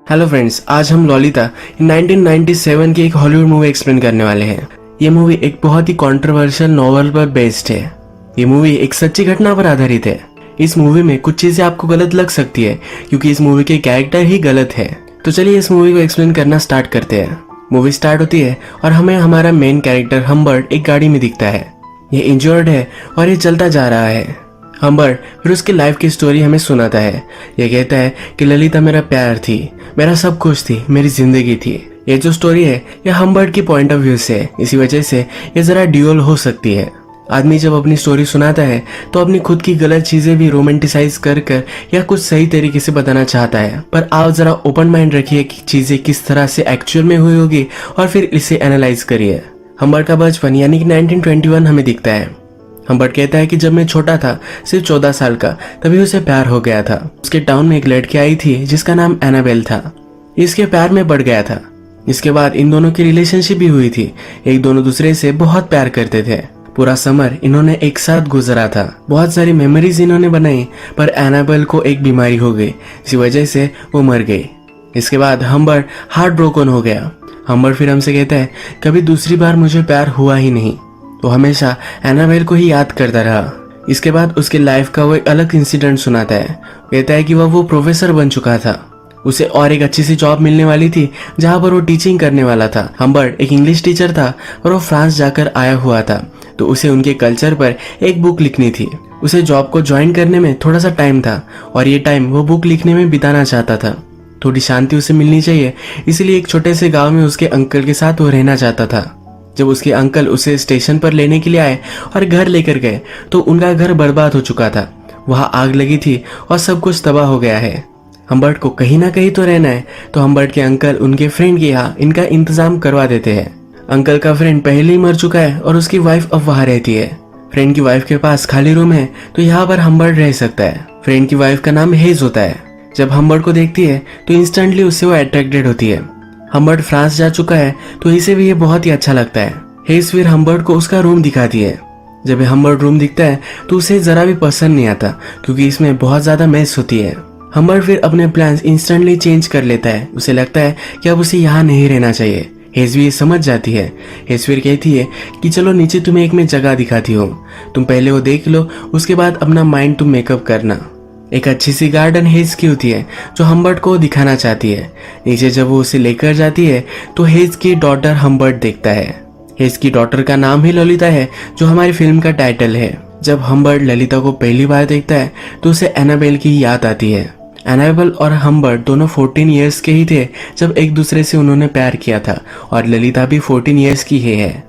Hello friends, आज हम ललिता 1997 की एक हॉलीवुड मूवी एक्सप्लेन करने वाले हैं। ये मूवी एक बहुत ही कंट्रोवर्शियल नॉवल पर बेस्ड है। ये मूवी एक सच्ची घटना पर आधारित है। इस मूवी में कुछ चीजें आपको गलत लग सकती है क्योंकि इस मूवी के कैरेक्टर ही गलत है। तो चलिए इस मूवी को एक्सप्लेन करना स्टार्ट करते हैं। मूवी स्टार्ट होती है और हमें हमारा मेन कैरेक्टर हम्बर्ट एक गाड़ी में दिखता है। ये इंजर्ड है और ये चलता जा रहा है। हम्बर्ट फिर उसकी लाइफ की स्टोरी हमें सुनाता है। ये कहता है कि ललिता मेरा प्यार थी, मेरा सब कुछ थी, मेरी जिंदगी थी। ये जो स्टोरी है ये हम्बर्ट की पॉइंट ऑफ व्यू से है, इसी वजह से ये जरा ड्यूअल हो सकती है। आदमी जब अपनी स्टोरी सुनाता है तो अपनी खुद की गलत चीजें भी रोमांटिसाइज कर या कुछ सही तरीके से बताना चाहता है। पर आप जरा ओपन माइंड रखिए कि चीजें किस तरह से एक्चुअल में हुई होगी और फिर इसे एनालाइज करिए। हम्बर्ट का बचपन यानी कि 1921 हमें दिखता है। हम्बर्ट कहता है कि जब मैं छोटा था, सिर्फ 14 साल का, तभी उसे प्यार हो गया था। उसके टाउन में एक लड़की आई थी जिसका नाम एनाबेल था। इसके प्यार में बढ़ गया था। इसके बाद इन दोनों की रिलेशनशिप भी हुई थी। एक दोनों दूसरे से बहुत प्यार करते थे। पूरा समर इन्होंने एक साथ गुजरा था। बहुत सारी मेमोरीज इन्होंने बनाई, पर एनाबेल को एक बीमारी हो गई, इसी वजह से वो मर गई। इसके बाद हम्बर्ट हार्ट ब्रोकन हो गया। हम्बर्ट फिर हमसे कहता है कभी दूसरी बार मुझे प्यार हुआ ही नहीं। तो हमेशा एनाबेल को ही याद करता रहा। इसके बाद उसकी लाइफ का वो एक अलग इंसिडेंट सुनाता है। कहता है कि वो प्रोफेसर बन चुका था। उसे और एक अच्छी सी जॉब मिलने वाली थी जहां पर वो टीचिंग करने वाला था। हम्बर्ट एक इंग्लिश टीचर था और वो फ्रांस जाकर आया हुआ था, तो उसे उनके कल्चर पर एक बुक लिखनी थी। उसे जॉब को ज्वाइन करने में थोड़ा सा टाइम था और ये टाइम वो बुक लिखने में बिताना चाहता था। थोड़ी शांति उसे मिलनी चाहिए, इसलिए एक छोटे से गाँव में उसके अंकल के साथ वो रहना चाहता था। जब उसके अंकल उसे स्टेशन पर लेने के लिए आए और घर लेकर गए तो उनका घर बर्बाद हो चुका था। वहां आग लगी थी और सब कुछ तबाह हो गया है। हम्बर्ट को कहीं ना कहीं तो रहना है, तो हम्बर्ट के अंकल उनके फ्रेंड के यहाँ इनका इंतजाम करवा देते हैं। अंकल का फ्रेंड पहले ही मर चुका है और उसकी वाइफ अब वहां रहती है। फ्रेंड की वाइफ के पास खाली रूम है, तो यहाँ पर हम्बर्ट रह सकता है। फ्रेंड की वाइफ का नाम हेज होता है। जब हम्बर्ट को देखती है तो इंस्टेंटली उससे वो अट्रैक्टेड होती है। हम्बर्ट फ्रांस जा चुका है तो इसे भी ये बहुत ही अच्छा लगता है। हेज फिर हम्बर्ट को उसका रूम दिखाती है। जब हम्बर्ट रूम दिखता है तो उसे जरा भी पसंद नहीं आता क्योंकि इसमें बहुत ज्यादा मेस होती है। हम्बर्ट फिर अपने प्लान्स इंस्टेंटली चेंज कर लेता है। उसे लगता है कि अब उसे यहाँ नहीं रहना चाहिए। हेज भी ये समझ जाती है। हेज फिर कहती है कि चलो नीचे तुम्हें एक मैं जगह दिखाती हूँ, तुम पहले वो देख लो, उसके बाद अपना माइंड तुम मेकअप करना। एक अच्छी सी गार्डन हेज की होती है जो हम्बर्ट को दिखाना चाहती है। नीचे जब वो उसे लेकर जाती है तो हेज की डॉटर हम्बर्ट देखता है। हेज की डॉटर का नाम ही ललिता है, जो हमारी फिल्म का टाइटल है। जब हम्बर्ट ललिता को पहली बार देखता है तो उसे एनाबेल की याद आती है। एनाबेल और हम्बर्ट दोनों 14 इयर्स के ही थे जब एक दूसरे से उन्होंने प्यार किया था और ललिता भी 14 इयर्स की ही है।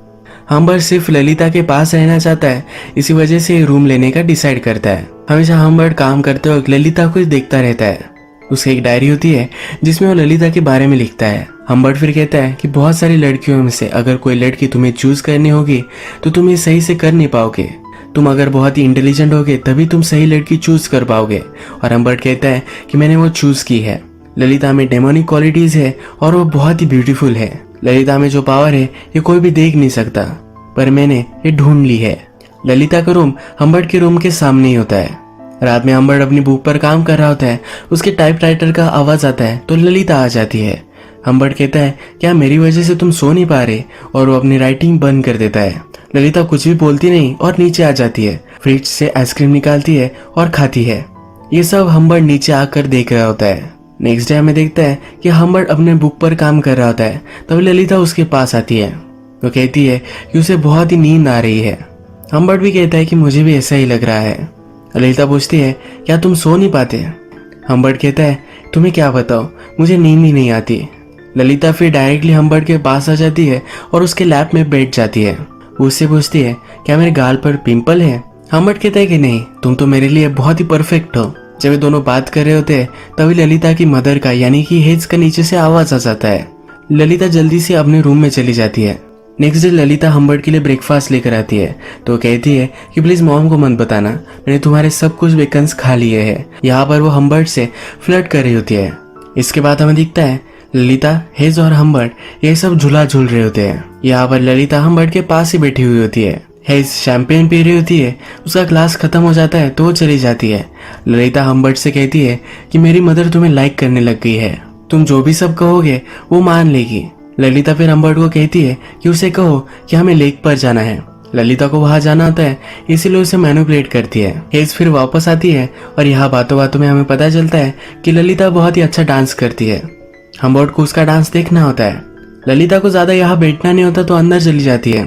हम्बर्ट सिर्फ ललिता के पास रहना चाहता है, इसी वजह से रूम लेने का डिसाइड करता है। हमेशा हम्बर्ट काम करते वक्त ललिता को देखता रहता है। उसकी एक डायरी होती है जिसमें वो ललिता के बारे में लिखता है। हम्बर्ट फिर कहता है कि बहुत सारी लड़कियों में से अगर कोई लड़की तुम्हें चूज करनी होगी तो तुम ये सही से कर नहीं पाओगे। तुम अगर बहुत ही इंटेलिजेंट होगे तभी तुम सही लड़की चूज कर पाओगे। और हम्बर्ट कहता है कि मैंने वो चूज की है। ललिता में डेमोनिक क्वालिटीज है और वो बहुत ही ब्यूटीफुल है। ललिता में जो पावर है ये कोई भी देख नहीं सकता, पर मैंने ये ढूंढ ली है। ललिता का रूम हम्बर्ट के रूम के सामने ही होता है। रात में हम्बर्ट अपनी बुक पर काम कर रहा होता है। उसके टाइपराइटर का आवाज आता है तो ललिता आ जाती है। हम्बर्ट कहता है क्या मेरी वजह से तुम सो नहीं पा रहे, और वो अपनी राइटिंग बंद कर देता है। ललिता कुछ भी बोलती नहीं और नीचे आ जाती है। फ्रिज से आइसक्रीम निकालती है और खाती है। ये सब हम्बर्ट नीचे आकर देख रहा होता है। नेक्स्ट डे हमें देखता है कि हम्बर्ट अपने बुक पर काम कर रहा होता है, तभी ललिता उसके पास आती है। वो कहती है कि उसे बहुत ही नींद आ रही है। हम्बर्ट भी कहता है कि मुझे भी ऐसा ही लग रहा है। ललिता पूछती है क्या तुम सो नहीं पाते? हम्बर्ट कहता है तुम्हें क्या बताओ, मुझे नींद ही नहीं आती। ललिता फिर डायरेक्टली हम्बर्ट के पास आ जाती है और उसके लैप में बैठ जाती है। वो उससे पूछती है क्या मेरे गाल पर पिंपल है? हम्बर्ट कहता है कि नहीं, तुम तो मेरे लिए बहुत ही परफेक्ट हो। जब वे दोनों बात कर रहे होते हैं तभी ललिता की मदर का यानी कि हेज का नीचे से आवाज आ जाता है। ललिता जल्दी से अपने रूम में चली जाती है। नेक्स्ट डे ललिता हम्बर्ट के लिए ब्रेकफास्ट लेकर आती है तो कहती है कि प्लीज मॉम को मत बताना, मैंने तुम्हारे सब कुछ वेकन्स खा लिए हैं। यहाँ पर वो हम्बर्ट से फ्लर्ट कर रही होती है। इसके बाद हमें दिखता है ललिता, हेज और हम्बर्ट ये सब झूला झूल रहे होते हैं। यहाँ पर ललिता हम्बर्ट के पास ही बैठी हुई होती है। हेज शैंपेन पी रही होती है। उसका ग्लास खत्म हो जाता है तो वो चली जाती है। ललिता हम्बर्ट से कहती है कि मेरी मदर तुम्हें लाइक करने लग गई है। तुम जो भी सब कहोगे वो मान लेगी। ललिता फिर हम्बर्ट को कहती है कि उसे कहो कि हमें लेक पर जाना है। ललिता को वहां जाना होता है, इसीलिए उसे मैनिपुलेट करती है। हेज फिर वापस आती है और यहाँ बातों बातों में हमें पता चलता है कि ललिता बहुत ही अच्छा डांस करती है। हम्बर्ट को उसका डांस देखना होता है। ललिता को ज्यादा यहाँ बैठना नहीं होता तो अंदर चली जाती है,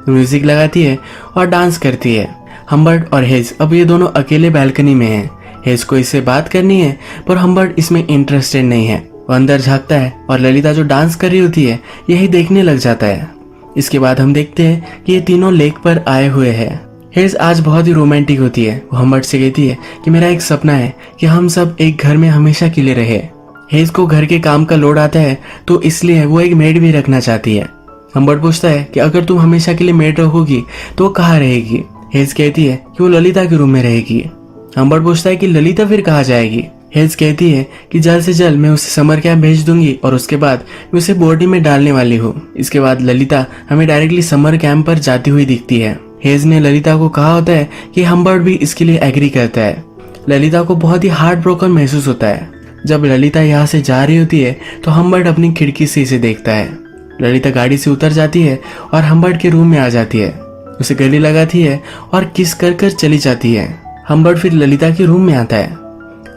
म्यूजिक लगाती है और डांस करती है। हम्बर्ट और हेज अब ये दोनों अकेले बालकनी में हैं। हेज को इससे बात करनी है पर हम्बर्ट इसमें इंटरेस्टेड नहीं है। वो अंदर झांकता है और ललिता जो डांस कर रही होती है यही देखने लग जाता है। इसके बाद हम देखते हैं कि ये तीनों लेक पर आए हुए हैं। हेज आज बहुत ही रोमांटिक होती है। वो हम्बर्ट से कहती है कि मेरा एक सपना है कि हम सब एक घर में हमेशा के लिए रहे। हेज को घर के काम का लोड आता है तो इसलिए वो एक मेड भी रखना चाहती है। हम्बर्ट पूछता है कि अगर तुम हमेशा के लिए मेड रखोगी तो वो कहाँ रहेगी। हेज कहती है कि वो ललिता के रूम में रहेगी। हम्बर्ट पूछता है कि ललिता फिर कहाँ जाएगी। हेज कहती है कि जल्द से जल्द मैं उसे समर कैंप भेज दूंगी और उसके बाद मैं उसे बोर्डिंग में डालने वाली हूँ। इसके बाद ललिता हमें डायरेक्टली समर कैंप पर जाती हुई दिखती है। हेज ने ललिता को कहा होता है कि हम्बर्ट भी इसके लिए एग्री करता है। ललिता को बहुत ही हार्ट ब्रोकन महसूस होता है। जब ललिता यहाँ से जा रही होती है तो हम्बर्ट अपनी खिड़की से इसे देखता है। ललिता गाड़ी से उतर जाती है और हम्बर्ट के रूम में आ जाती है, उसे गले लगाती है और किस कर कर चली जाती है। हम्बर्ट फिर ललिता के रूम में आता है,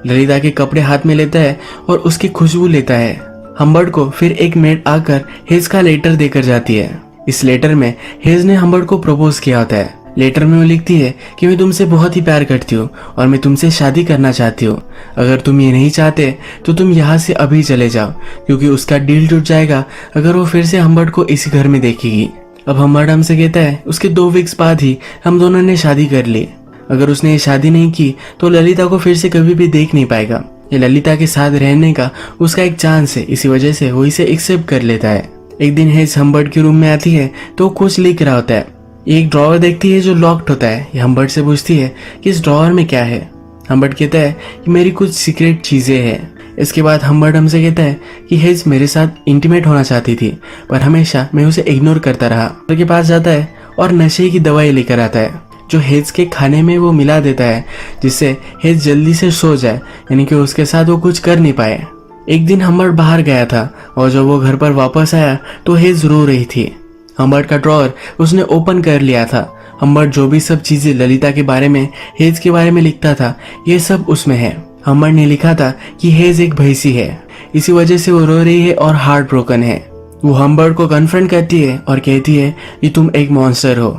ललिता के कपड़े हाथ में लेता है और उसकी खुशबू लेता है। हम्बर्ट को फिर एक मेड आकर हेज का लेटर देकर जाती है। इस लेटर में हेज ने हम्बर्ट को प्रपोज किया होता है। लेटर में वो लिखती है कि मैं तुमसे बहुत ही प्यार करती हूँ और मैं तुमसे शादी करना चाहती हूँ। अगर तुम ये नहीं चाहते तो तुम यहाँ से अभी चले जाओ, क्योंकि उसका डील टूट जाएगा अगर वो फिर से हम्बर्ट को इसी घर में देखेगी। अब हम्बर्ट हमसे कहता है उसके 2 वीक्स बाद ही हम दोनों ने शादी कर ली। अगर उसने ये शादी नहीं की तो ललिता को फिर से कभी भी देख नहीं पाएगा। ये ललिता के साथ रहने का उसका एक चांस है, इसी वजह से वो इसे एक्सेप्ट कर लेता है। एक दिन हेज हम्बर्ट के रूम में आती है तो कुछ लिख रहा होता है। एक ड्रॉवर देखती है जो लॉक्ड होता है। ये हम्बर्ट से पूछती है कि इस ड्रॉवर में क्या है। हम्बर्ट कहता है कि मेरी कुछ सीक्रेट चीजें हैं। इसके बाद हम्बर्ट हमसे कहता है कि हेज मेरे साथ इंटीमेट होना चाहती थी पर हमेशा मैं उसे इग्नोर करता रहा। डॉक्टर के पास जाता है और नशे की दवाई लेकर आता है जो हेज के खाने में वो मिला देता है, जिससे हेज जल्दी से सो जाए, यानी कि उसके साथ वो कुछ कर नहीं पाए। एक दिन हम्बर्ट बाहर गया था और जब वो घर पर वापस आया तो हेज रो रही थी। हम्बर्ट का ड्रॉअर उसने ओपन कर लिया था। हम्बर्ट जो भी सब चीजें ललिता के बारे में, हेज के बारे में लिखता था, ये सब उसमें है। हम्बर्ट ने लिखा था कि हेज एक भैंसी है, इसी वजह से वो रो रही है और हार्ट ब्रोकन है। वो हम्बर्ट को कन्फ्रंट करती है और कहती है कि तुम एक मॉन्स्टर हो,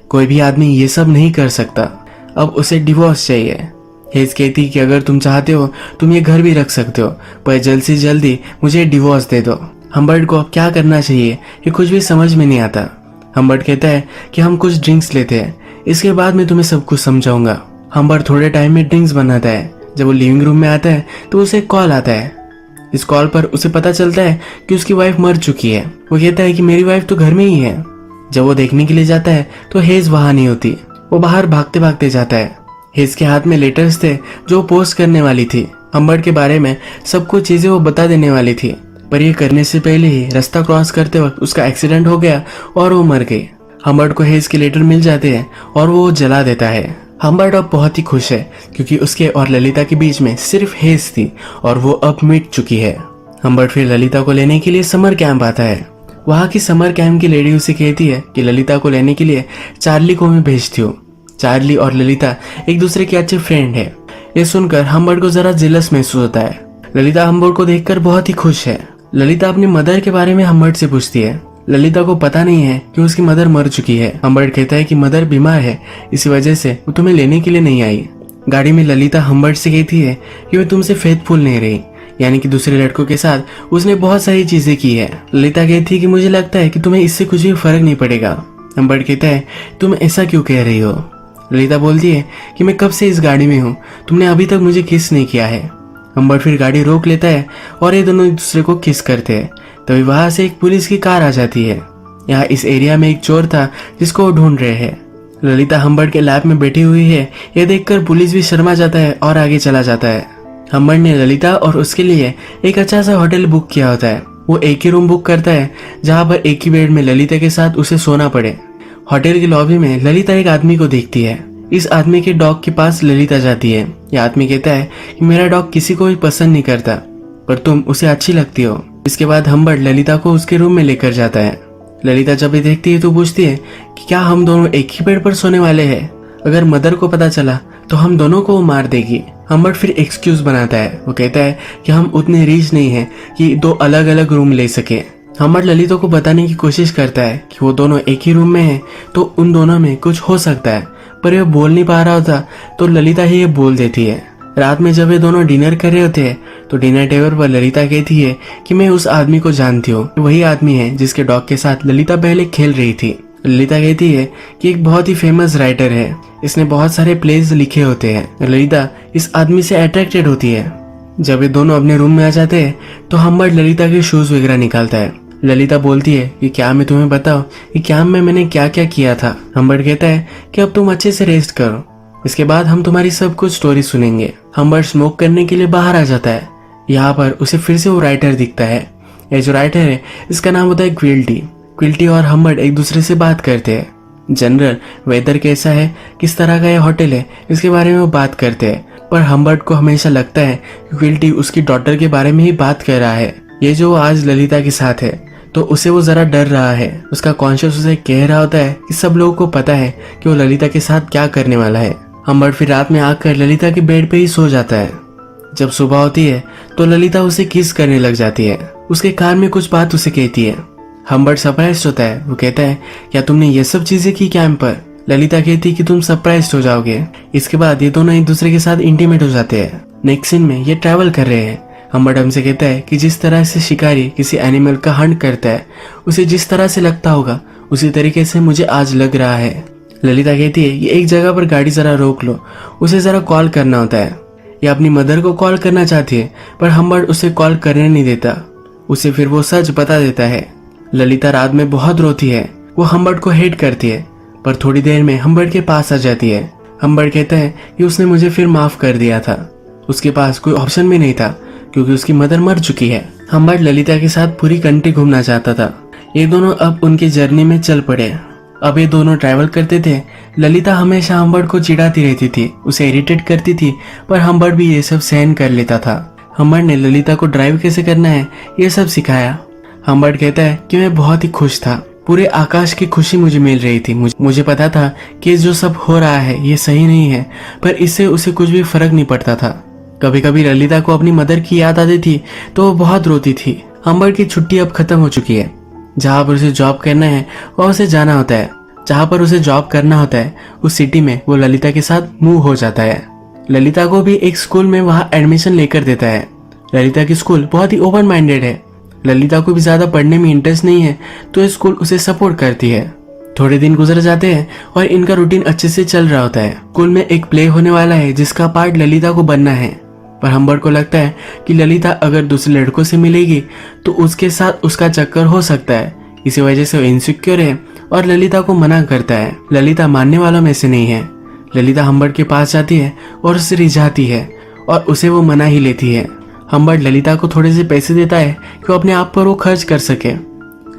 कोई भी आदमी ये सब नहीं कर सकता, अब उसे डिवोर्स चाहिए। हेज कहती कि अगर तुम चाहते हो तुम ये घर भी रख सकते हो, पर जल्द से जल्दी मुझे डिवोर्स दे दो। हम्बर्ट को अब क्या करना चाहिए ये कुछ भी समझ में नहीं आता। हम्बर्ट कहता है कि हम कुछ ड्रिंक्स लेते हैं, इसके बाद मैं तुम्हें सब कुछ समझाऊंगा। हम्बर्ट थोड़े टाइम में ड्रिंक्स बनाता है। जब वो लिविंग रूम में आता है तो उसे कॉल आता है। इस कॉल पर उसे पता चलता है कि उसकी वाइफ मर चुकी है। वो कहता है कि मेरी वाइफ तो घर में ही है। जब वो देखने के लिए जाता है तो हेज वहां नहीं होती। वो बाहर भागते भागते जाता है। हेज के हाथ में लेटर्स थे जो पोस्ट करने वाली थी। हम्बर्ट के बारे में सब कुछ चीजें वो बता देने वाली थी, पर ये करने से पहले ही रास्ता क्रॉस करते वक्त उसका एक्सीडेंट हो गया और वो मर गई। हम्बर्ट को हेज के लेटर मिल जाते हैं और वो जला देता है। हम्बर्ट अब बहुत ही खुश है क्योंकि उसके और ललिता के बीच में सिर्फ हेज थी और वो अब मिट चुकी है। हम्बर्ट फिर ललिता को लेने के लिए समर कैंप आता है। वहाँ की समर कैंप की लेडी उसे कहती है कि ललिता को लेने के लिए चार्ली को मैं भेजती हूँ। चार्ली और ललिता एक दूसरे के अच्छे फ्रेंड है। ये सुनकर हम्बर्ट को जरा जेलस महसूस होता है। ललिता हम्बर्ट को देखकर बहुत ही खुश है। ललिता अपनी मदर के बारे में हम्बर्ट से पूछती है। ललिता को पता नहीं है कि उसकी मदर मर चुकी है। हम्बर्ट कहता है कि मदर बीमार है, इसी वजह से वो तुम्हें लेने के लिए नहीं आई। गाड़ी में ललिता हम्बर्ट से कहती है कि वो तुमसे फेथफुल नहीं रही, यानी कि दूसरे लड़कों के साथ उसने बहुत सारी चीजें की है। ललिता कहती है कि मुझे लगता है कि तुम्हें इससे कुछ भी फर्क नहीं पड़ेगा। हम्बर्ट कहता है तुम ऐसा क्यों कह रही हो। ललिता बोलती है कि मैं कब से इस गाड़ी में हूँ, तुमने अभी तक मुझे किस नहीं किया है। हम्बर्ट फिर गाड़ी रोक लेता है और ये दोनों एक दूसरे को किस करते हैं। तभी वहां से एक पुलिस की कार आ जाती है। यहाँ इस एरिया में एक चोर था जिसको वो ढूंढ रहे हैं। ललिता हम्बर्ट के लैब में बैठी हुई है। ये देखकर पुलिस भी शर्मा जाता है और आगे चला जाता है। हम्बर्ट ने ललिता और उसके लिए एक अच्छा सा होटल बुक किया होता है। वो एक ही रूम बुक करता है जहाँ पर एक ही बेड में ललिता के साथ उसे सोना पड़े। होटल की लॉबी में ललिता एक आदमी को देखती है। इस आदमी के डॉग के पास ललिता जाती है। यह आदमी कहता है कि मेरा डॉग किसी को भी पसंद नहीं करता, पर तुम उसे अच्छी लगती हो। इसके बाद हम्बर्ट ललिता को उसके रूम में लेकर जाता है। ललिता जब ये देखती है तो पूछती है कि क्या हम दोनों एक ही बेड पर सोने वाले हैं? अगर मदर को पता चला तो हम दोनों को वो मार देगी। हम्बर्ट फिर एक्सक्यूज बनाता है। वो कहता है कि हम उतने रीच नहीं हैं कि 2 अलग अलग रूम ले सके। हम्बर्ट ललिता को बताने की कोशिश करता है कि वो दोनों एक ही रूम में हैं, तो उन दोनों में कुछ हो सकता है, पर वह बोल नहीं पा रहा होता तो ललिता ही ये बोल देती है। रात में जब ये दोनों डिनर कर रहे होते हैं तो डिनर टेबल पर ललिता कहती है कि मैं उस आदमी को जानती हूँ, वही आदमी है जिसके डॉग के साथ ललिता पहले खेल रही थी। ललिता कहती है कि एक बहुत ही फेमस राइटर है, इसने बहुत सारे प्लेज लिखे होते हैं। ललिता इस आदमी से अट्रैक्टेड होती है। जब ये दोनों अपने रूम में आ जाते हैं तो हम्बर्ट ललिता के शूज वगैरह निकालता है। ललिता बोलती है कि क्या मैं तुम्हें बताऊं कि कैंप में मैंने क्या क्या किया था। हम्बर्ट कहता है कि अब तुम अच्छे से रेस्ट करो, इसके बाद हम तुम्हारी सब कुछ स्टोरी सुनेंगे। हम्बर्ट स्मोक करने के लिए बाहर आ जाता है। यहाँ पर उसे फिर से वो राइटर दिखता है। ये जो राइटर है इसका नाम होता है क्विल्टी। क्विल्टी और हम्बर्ट एक दूसरे से बात करते हैं। जनरल वेदर कैसा है, किस तरह का ये होटल है, इसके बारे में वो बात करते हैं। पर हम्बर्ट को हमेशा लगता है कि क्विल्टी उसकी डॉटर के बारे में ही बात कर रहा है। ये जो आज ललिता के साथ है तो उसे वो जरा डर रहा है। उसका कॉन्शियस उसे कह रहा होता है कि सब लोगों को पता है कि वो ललिता के साथ क्या करने वाला है। हम्बर्ट फिर रात में आकर ललिता के बेड पे ही सो जाता है। जब सुबह होती है तो ललिता उसे किस करने लग जाती है। उसके कान में कुछ बात उसे कहती है। हम्बर्ट सरप्राइज होता है। वो कहता है क्या तुमने ये सब चीजें की कैंप पर? ललिता कहती है कि तुम सरप्राइज हो जाओगे। इसके बाद ये दोनों एक दूसरे के साथ इंटीमेट हो जाते हैं। नेक्स्ट सीन में ये ट्रैवल कर रहे हैं। हम्बर्ट हमसे कहता है कि जिस तरह से शिकारी किसी एनिमल का हंट करता है, उसे जिस तरह से लगता होगा उसी तरीके से मुझे आज लग रहा है। ललिता कहती है ये एक जगह पर गाड़ी जरा रोक लो, उसे जरा कॉल करना होता है। ये अपनी मदर को कॉल करना चाहती है पर हम्बर्ट उसे कॉल करने नहीं देता। उसे फिर वो सच बता देता है। ललिता रात में बहुत रोती है। वो हम्बर्ट को हेट करती है पर थोड़ी देर में हम्बर्ट के पास आ जाती है। हम्बर्ट कहता है कि उसने मुझे फिर माफ कर दिया था। उसके पास कोई ऑप्शन भी नहीं था क्योंकि उसकी मदर मर चुकी है। हम्बर्ट ललिता के साथ पूरी कंट्री घूमना चाहता था। ये दोनों अब उनकी जर्नी में चल पड़े। अब ये दोनों ट्रैवल करते थे। ललिता हमेशा हम्बर्ट को चिढ़ाती रहती थी, उसे इरिटेट करती थी, पर हम्बर्ट भी ये सब सहन कर लेता था। हम्बर्ट ने ललिता को ड्राइव कैसे करना है ये सब सिखाया। हम्बर्ट कहता है कि मैं बहुत ही खुश था, पूरे आकाश की खुशी मुझे मिल रही थी। मुझे पता था कि जो सब हो रहा है ये सही नहीं है, पर इससे उसे कुछ भी फर्क नहीं पड़ता था। कभी कभी ललिता को अपनी मदर की याद आती थी तो वो बहुत रोती थी। हम्बर्ट की छुट्टी अब खत्म हो चुकी है। जहाँ पर उसे जॉब करना है वहाँ उसे जाना होता है। जहाँ पर उसे जॉब करना होता है उस सिटी में वो ललिता के साथ मूव हो जाता है। ललिता को भी एक स्कूल में वहाँ एडमिशन लेकर देता है। ललिता की स्कूल बहुत ही ओपन माइंडेड है। ललिता को भी ज्यादा पढ़ने में इंटरेस्ट नहीं है तो स्कूल उसे सपोर्ट करती है। थोड़े दिन गुजर जाते हैं और इनका रूटीन अच्छे से चल रहा होता है। स्कूल में एक प्ले होने वाला है जिसका पार्ट ललिता को बनना है, पर हम्बर्ट को लगता है कि ललिता अगर दूसरे लड़कों से मिलेगी तो उसके साथ उसका चक्कर हो सकता है। इसी वजह से वो इनसिक्योर है और ललिता को मना करता है। ललिता मानने वालों में से नहीं है। ललिता हम्बर्ट के पास जाती है और उसे रिझाती है और उसे वो मना ही लेती है। हम्बर्ट ललिता को थोड़े से पैसे देता है कि वो अपने आप पर वो खर्च कर सके।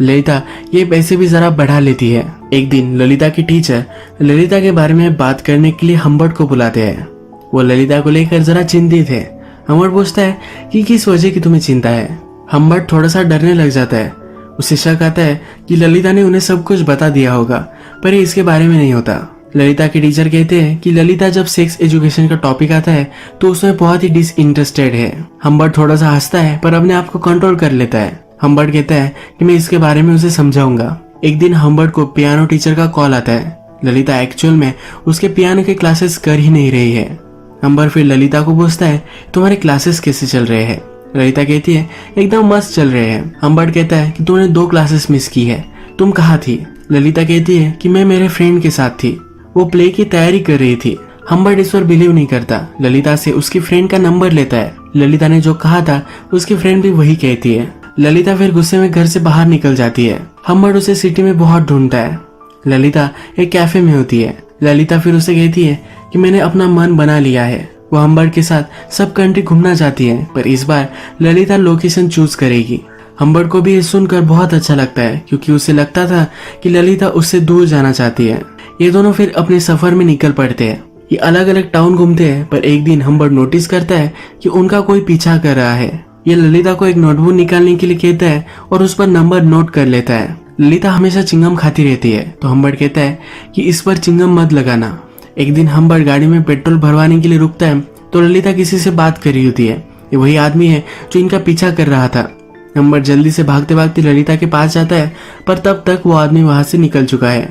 ललिता ये पैसे भी जरा बढ़ा लेती है। एक दिन ललिता की टीचर ललिता के बारे में बात करने के लिए हम्बर्ट को बुलाते हैं। वो ललिता को लेकर जरा चिंतित है। हम्बर्ट पूछता है कि किस वजह की तुम्हें चिंता है। हम्बर्ट थोड़ा सा डरने लग जाता है। उसे शक आता है कि ललिता ने उन्हें सब कुछ बता दिया होगा, पर ये इसके बारे में नहीं होता। ललिता के टीचर कहते हैं कि ललिता जब सेक्स एजुकेशन का टॉपिक आता है तो उसमें बहुत ही डिसइंटरेस्टेड है। हम्बर्ट थोड़ा सा हंसता है पर अपने आप को कंट्रोल कर लेता है। हम्बर्ट कहता है कि मैं इसके बारे में उसे समझाऊंगा। एक दिन हम्बर्ट को पियानो टीचर का कॉल आता है। ललिता एक्चुअल में उसके पियानो के क्लासेस कर ही नहीं रही है। हम्बर्ट फिर ललिता को पूछता है तुम्हारे क्लासेस कैसे चल रहे हैं। ललिता कहती है एकदम मस्त चल रहे हैं। हम्बर्ट कहता है कि तूने 2 क्लासेस मिस की है, तुम कहाँ थी? ललिता कहती है कि मैं मेरे फ्रेंड के साथ थी, वो प्ले की तैयारी कर रही थी। हम्बर्ट इस पर बिलीव नहीं करता। ललिता से उसकी फ्रेंड का नंबर लेता है। ललिता ने जो कहा था उसकी फ्रेंड भी वही कहती है। ललिता फिर गुस्से में घर से बाहर निकल जाती है। हम्बर्ट उसे सिटी में बहुत ढूंढता है। ललिता एक कैफे में होती है। ललिता फिर उसे कहती है कि मैंने अपना मन बना लिया है। वो हम्बर्ट के साथ सब कंट्री घूमना चाहती है, पर इस बार ललिता लोकेशन चूज करेगी। हम्बर्ट को भी ये सुनकर बहुत अच्छा लगता है क्योंकि उसे लगता था कि ललिता उससे दूर जाना चाहती है। ये दोनों फिर अपने सफर में निकल पड़ते हैं। ये अलग अलग टाउन घूमते हैं, पर एक दिन हम्बर्ट नोटिस करता है कि उनका कोई पीछा कर रहा है। ये ललिता को एक नोटबुक निकालने के लिए कहता है और उस पर नंबर नोट कर लेता है। ललिता हमेशा चिंगम खाती रहती है तो हम्बर्ट कहता है कि इस पर चिंगम मत लगाना। एक दिन हम्बर्ट गाड़ी में पेट्रोल भरवाने के लिए रुकता है तो ललिता किसी से बात कर रही होती है। ये वही आदमी है जो इनका पीछा कर रहा था। हम्बर्ट जल्दी से भागते भागते ललिता के पास जाता है पर तब तक वो आदमी वहां से निकल चुका है।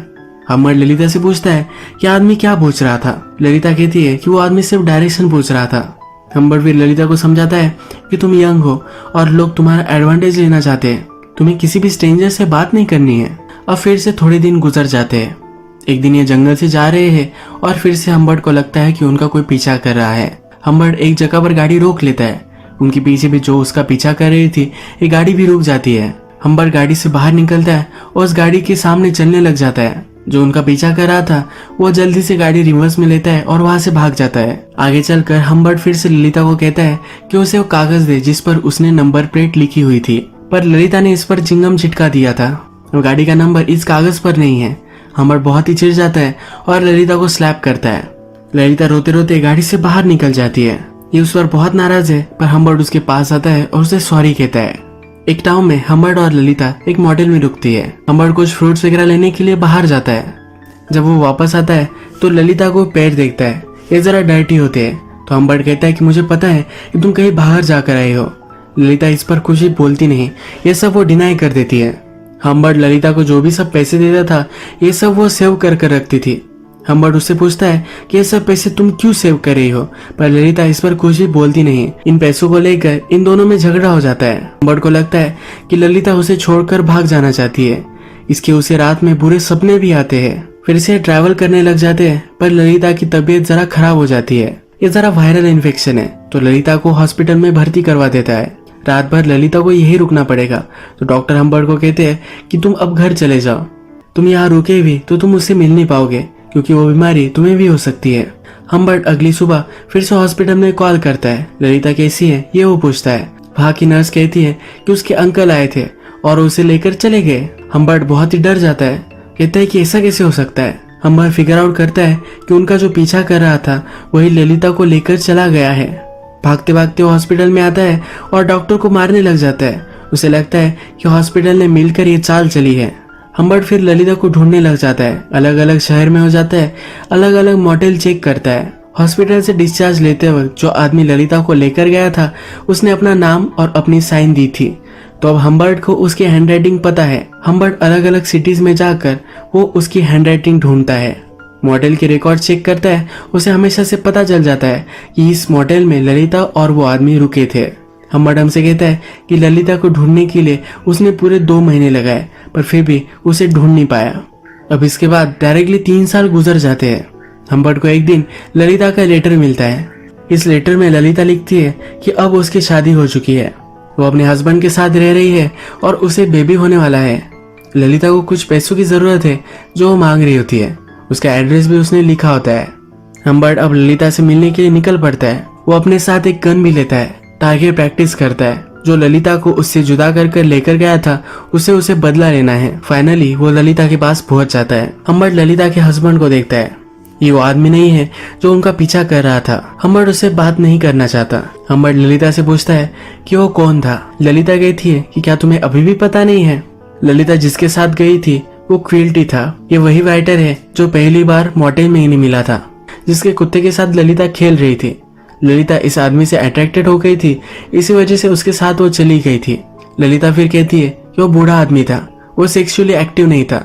हम्बर्ट ललिता से पूछता है कि आदमी क्या पूछ रहा था। ललिता कहती है कि वो आदमी सिर्फ डायरेक्शन पूछ रहा था। हम्बर्ट फिर ललिता को समझाता है कि तुम यंग हो और लोग तुम्हारा एडवांटेज लेना चाहते हैं, तुम्हें किसी भी स्ट्रेंजर से बात नहीं करनी है। अब फिर से थोड़े दिन गुजर जाते हैं। एक दिन ये जंगल से जा रहे हैं और फिर से हम्बर्ट को लगता है कि उनका कोई पीछा कर रहा है। हम्बर्ट एक जगह पर गाड़ी रोक लेता है। उनके पीछे भी जो उसका पीछा कर रही थी ये गाड़ी भी रुक जाती है। हम्बर्ट गाड़ी से बाहर निकलता है और उस गाड़ी के सामने चलने लग जाता है। जो उनका पीछा कर रहा था वो जल्दी से गाड़ी रिवर्स में लेता है और वहां से भाग जाता है। आगे चलकर हम्बर्ट फिर से ललिता को कहता है कि उसे वो कागज दे जिस पर उसने नंबर प्लेट लिखी हुई थी, पर ललिता ने इस पर चिंगम चिटका दिया था। गाड़ी का नंबर इस कागज पर नहीं है। हम्बर्ट बहुत ही चिढ़ जाता है और ललिता को स्लैप करता है। ललिता रोते रोते गाड़ी से बाहर निकल जाती है। ये उस पर बहुत नाराज है पर हम्बर्ट उसके पास आता है और उसे सॉरी कहता है। एक टाउन में हम्बर्ट और ललिता एक मॉडल में रुकती है। हम्बर्ट कुछ फ्रूट्स वगैरह लेने के लिए बाहर जाता है। जब वो वापस आता है तो ललिता को पैर देखता है, ये जरा डर्टी होते हैं। तो हम्बर्ट कहता है कि मुझे पता है कि तुम कहीं बाहर जाकर आए हो। ललिता इस पर कुछ भी बोलती नहीं, ये सब वो डिनाई कर देती है। हम्बर्ट ललिता को जो भी सब पैसे देता था ये सब वो सेव कर कर रखती थी। हम्बर्ट उससे पूछता है कि ये सब पैसे तुम क्यों सेव कर रही हो, पर ललिता इस पर कुछ भी बोलती नहीं। इन पैसों को लेकर इन दोनों में झगड़ा हो जाता है। हम्बर्ट को लगता है कि ललिता उसे छोड़कर भाग जाना चाहती है। इसके उसे रात में बुरे सपने भी आते हैं। फिर से ट्रैवल करने लग जाते हैं पर ललिता की तबीयत जरा खराब हो जाती है। ये जरा वायरल इन्फेक्शन है तो ललिता को हॉस्पिटल में भर्ती करवा देता है। रात भर ललिता को यही रुकना पड़ेगा तो डॉक्टर हम्बर्ट को कहते हैं कि तुम अब घर चले जाओ। तुम यहाँ रुके भी तो तुम उससे मिल नहीं पाओगे क्योंकि वो बीमारी तुम्हें भी हो सकती है। हम्बर्ट अगली सुबह फिर से हॉस्पिटल में कॉल करता है। ललिता कैसी है ये वो पूछता है। वहाँ की नर्स कहती है कि उसके अंकल आए थे और उसे लेकर चले गए। हम्बर्ट बहुत ही डर जाता है, कहता है कि ऐसा कैसे हो सकता है। हम्बर्ट फिगर आउट करता है कि उनका जो पीछा कर रहा था वही ललिता को लेकर चला गया है। भागते भागते वो हॉस्पिटल में आता है और डॉक्टर को मारने लग जाता है। उसे लगता है कि हॉस्पिटल ने मिलकर ये चाल चली है। हम्बर्ट फिर ललिता को ढूंढने लग जाता है, अलग अलग शहर में हो जाता है, अलग अलग मॉडल चेक करता है। हॉस्पिटल से डिस्चार्ज लेते वक्त जो आदमी ललिता को लेकर गया था उसने अपना नाम और अपनी साइन दी थी। तो अब हम्बर्ट को उसकी हैंडराइटिंग पता है। हम्बर्ट अलग अलग सिटीज में जाकर वो उसकी हैंडराइटिंग ढूंढता है, मॉडल के रिकॉर्ड चेक करता है। उसे हमेशा से पता चल जाता है कि इस मॉडल में ललिता और वो आदमी रुके थे। हम्बर्ट हमसे कहता है कि ललिता को ढूंढने के लिए उसने पूरे 2 महीने लगाए पर फिर भी उसे ढूंढ नहीं पाया। अब इसके बाद डायरेक्टली 3 साल गुजर जाते हैं। हम्बर्ट को एक दिन ललिता का लेटर मिलता है। इस लेटर में ललिता लिखती है कि अब उसकी शादी हो चुकी है, वो अपने हस्बैंड के साथ रह रही है और उसे बेबी होने वाला है। ललिता को कुछ पैसों की जरूरत है जो वो मांग रही होती है। उसका एड्रेस भी उसने लिखा होता है। हम्बर्ट अब ललिता से मिलने के लिए निकल पड़ता है। वो अपने साथ एक गन भी लेता है, टारगेट प्रैक्टिस करता है। जो ललिता को उससे जुदा कर लेकर गया था उसे बदला लेना है। फाइनली वो ललिता के पास पहुंच जाता है। हम्बर्ट ललिता के हस्बैंड को देखता है, ये वो आदमी नहीं है जो उनका पीछा कर रहा था। हम्बर्ट उससे बात नहीं करना चाहता। हम्बर्ट ललिता से पूछता है कि वो कौन था। ललिता कहती है कि क्या तुम्हें अभी भी पता नहीं है। ललिता जिसके साथ गई थी वो क्विल्टी था। ये वही राइटर है जो पहली बार मॉडल में इन्हें मिला था, जिसके कुत्ते के साथ ललिता खेल रही थी। ललिता इस आदमी से अट्रैक्टेड हो गई थी, इसी वजह से उसके साथ वो चली गई थी। ललिता फिर कहती है कि वो बूढ़ा आदमी था, वो सेक्सुअली एक्टिव नहीं था,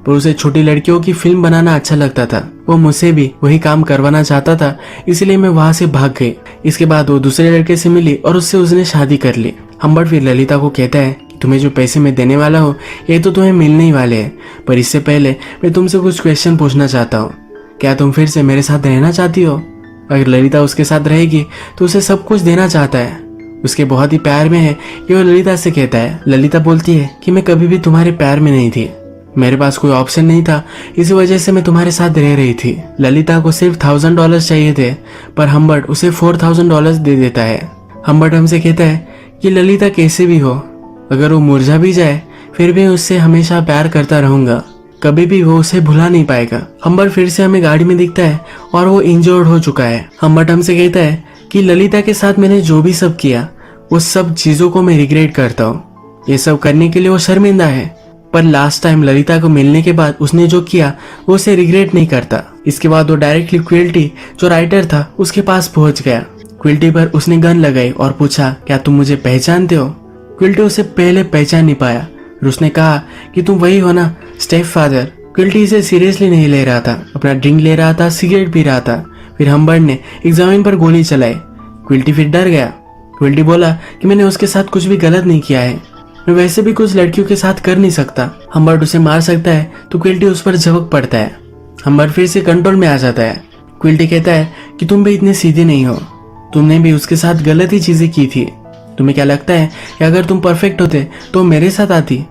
पर उसे छोटी लड़कियों की फिल्म बनाना अच्छा लगता था। वो मुझसे भी वही काम करवाना चाहता था, इसलिए मैं वहां से भाग गई। इसके बाद वो दूसरे लड़के से मिली और उससे उसने शादी कर ली। हम्बर्ट फिर ललिता को कहता है कि तुम्हें जो पैसे मैं देने वाला हूँ ये तो तुम्हें मिलने ही वाले हैं, पर इससे पहले मैं तुमसे कुछ क्वेश्चन पूछना चाहता हूँ। क्या तुम फिर से मेरे साथ रहना चाहती हो? अगर ललिता उसके साथ रहेगी तो उसे सब कुछ देना चाहता है। उसके बहुत ही प्यार में है ये वो ललिता से कहता है। ललिता बोलती है कि मैं कभी भी तुम्हारे प्यार में नहीं थी, मेरे पास कोई ऑप्शन नहीं था, इसी वजह से मैं तुम्हारे साथ रह रही थी। ललिता को सिर्फ $1000 चाहिए थे, पर हम्बर्ट उसे $4000 दे देता है। हम्बर्ट हमसे कहता है कि ललिता कैसे भी हो, अगर वो मुरझा भी जाए फिर भी उससे हमेशा प्यार करता रहूंगा, कभी भी वो उसे भुला नहीं पाएगा। हम्बर्ट फिर से हमें गाड़ी में दिखता है और वो इंजर्ड हो चुका है। हम्बर्ट हमसे कहता है कि ललिता के साथ मैंने जो भी सब किया वो सब चीजों को मैं रिग्रेट करता हूँ। ये सब करने के लिए वो शर्मिंदा है, पर लास्ट टाइम ललिता को मिलने के बाद उसने जो किया वो उसे रिग्रेट नहीं करता। इसके बाद वो डायरेक्टली क्विल्टी जो राइटर था उसके पास पहुंच गया। क्विल्टी पर उसने गन लगाई और पूछा, क्या तुम मुझे पहचानते हो? क्विल्टी उसे पहले पहचान नहीं पाया और उसने कहा कि तुम वही हो ना, स्टेप फादर। क्विल्टी इसे सीरियसली नहीं ले रहा था, अपना ड्रिंक ले रहा था, सिगरेट पी रहा था। फिर हम्बर्ट ने एक जमीन पर गोली चलाई। क्विल्टी फिर डर गया। क्विल्टी बोला कि मैंने उसके साथ कुछ भी गलत नहीं किया है, मैं वैसे भी कुछ लड़कियों के साथ कर नहीं सकता। हम्बर्ट उसे मार सकता है तो क्विल्टी उस पर झपक पड़ता है। हम्बर्ट फिर से कंट्रोल में आ जाता है। क्विल्टी कहता है कि तुम भी इतने सीधे नहीं हो, तुमने भी उसके साथ गलत ही चीजें की थी। तुम्हें क्या लगता है कि अगर तुम परफेक्ट होते तो मेरे साथ आती?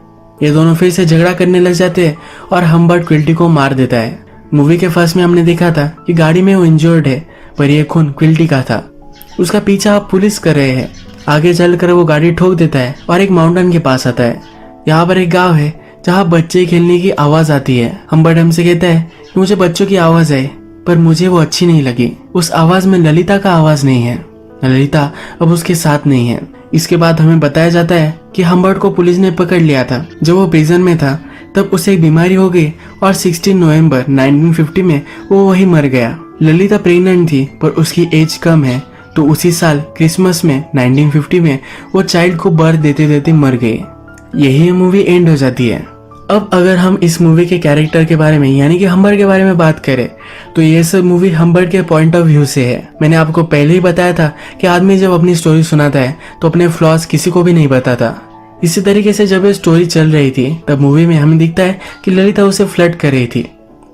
ये दोनों फिर से झगड़ा करने लग जाते हैं और हम्बर्ट क्विल्टी को मार देता है। मूवी के फर्स्ट में हमने देखा था कि गाड़ी में वो इंजर्ड है, पर यह खून क्विल्टी का था। उसका पीछा अब पुलिस कर रहे हैं। आगे चलकर वो गाड़ी ठोक देता है और एक माउंटेन के पास आता है। यहाँ पर एक गांव है जहाँ बच्चे खेलने की आवाज आती है। हम्बर्ट हमसे कहता है कि मुझे बच्चों की आवाज आई, पर मुझे वो अच्छी नहीं लगी। उस आवाज में ललिता का आवाज नहीं है। ललिता अब उसके साथ नहीं है। इसके बाद हमें बताया जाता है कि हम्बर्ट को पुलिस ने पकड़ लिया था। जब वो प्रिजन में था तब उसे एक बीमारी हो गई और 16 नवंबर 1950 में वो वही मर गया। ललिता प्रेग्नेंट थी पर उसकी एज कम है, तो उसी साल क्रिसमस में 1950 में वो चाइल्ड को बर्थ देते देते मर गई। यही मूवी एंड हो जाती है। अब अगर हम इस मूवी के कैरेक्टर के बारे में यानी कि हम्बर्ट के बारे में बात करें तो ये सब मूवी हम्बर्ट के पॉइंट ऑफ व्यू से है। मैंने आपको पहले ही बताया था कि आदमी जब अपनी स्टोरी सुनाता है तो अपने फ्लॉज किसी को भी नहीं बताता। इसी तरीके से जब ये स्टोरी चल रही थी तब मूवी में हमें दिखता है कि ललिता उसे फ्लर्ट कर रही थी,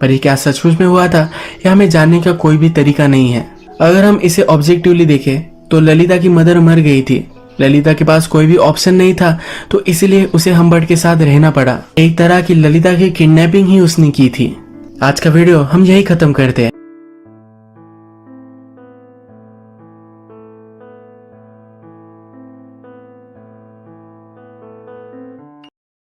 पर ये क्या सचमुच में हुआ था यह हमें जानने का कोई भी तरीका नहीं है। अगर हम इसे ऑब्जेक्टिवली देखें तो ललिता की मदर मर गई थी। ललिता के पास कोई भी ऑप्शन नहीं था, तो इसलिए उसे हम्बर्ट के साथ रहना पड़ा। एक तरह की ललिता की किडनैपिंग ही उसने की थी। आज का वीडियो हम यही खत्म करते हैं।